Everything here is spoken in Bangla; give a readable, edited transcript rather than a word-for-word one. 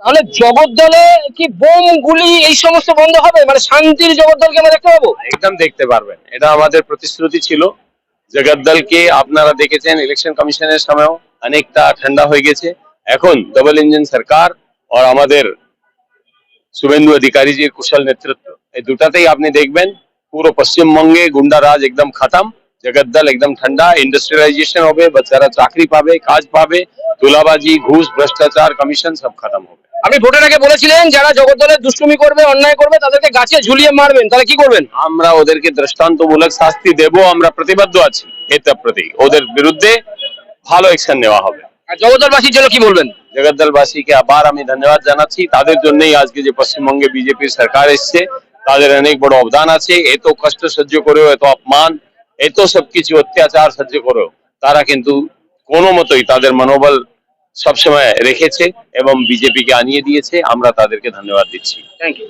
তাহলে জগদ্দলে কি বোম গুলি এই সমস্ত বন্ধ হবে, মানে শান্তির জগদ্দলকে আমরা দেখতে পাবো? একদম দেখতে পারবেন, এটা আমাদের প্রতিশ্রুতি ছিল। জগদ্দলকে আপনারা দেখেছেন ইলেকশন কমিশনের সময়ও অনেকটা ঠান্ডা হয়ে গেছে। এখন ডবল ইঞ্জিন সরকার আর আমাদের শুভেন্দু অধিকারীজির কুশল নেতৃত্ব, এই দুটাতেই আপনি দেখবেন পুরো পশ্চিমবঙ্গে গুন্ডারাজ একদম খতম, জগদ্দল একদম ঠান্ডা, ইন্ডাস্ট্রিয়ালাইজেশন হবে, বাচ্চারা চাকরি পাবে, কাজ পাবে, তুলাবাজি, ঘুষ, ভ্রষ্টাচার, কমিশন সব খতম হবে। আপনি ভোটের আগে বলেছিলেন যারা জগদ্দলের দুষ্টুমি করবে, অন্যায় করবে, তাদেরকে গাছে ঝুলিয়ে মারবেন, তাহলে কি করবেন? আমরা ওদেরকে দৃষ্টান্তমূলক শাস্তি দেব, আমরা প্রতিবদ্ধ আছি এটার প্রতি, ওদের বিরুদ্ধে ভালো অ্যাকশন নেওয়া হবে। আর জগদ্দলবাসীর জন্য কি বলবেন? জগদ্দলবাসীকে আবার আমি ধন্যবাদ জানাচ্ছি, তাদের জন্যই আজকে যে পশ্চিমবঙ্গে বিজেপির সরকার এসছে, তাদের অনেক বড় অবদান আছে। এত কষ্ট সহ্য করেও, এত অপমান, এত সবকিছু অত্যাচার সহ্য করেও তারা কিন্তু কোনো মতোই তাদের মনোবল সবসময় রেখেছে এবং বিজেপিকে আনিয়ে দিয়েছে। আমরা তাদেরকে ধন্যবাদ দিচ্ছি। Thank you.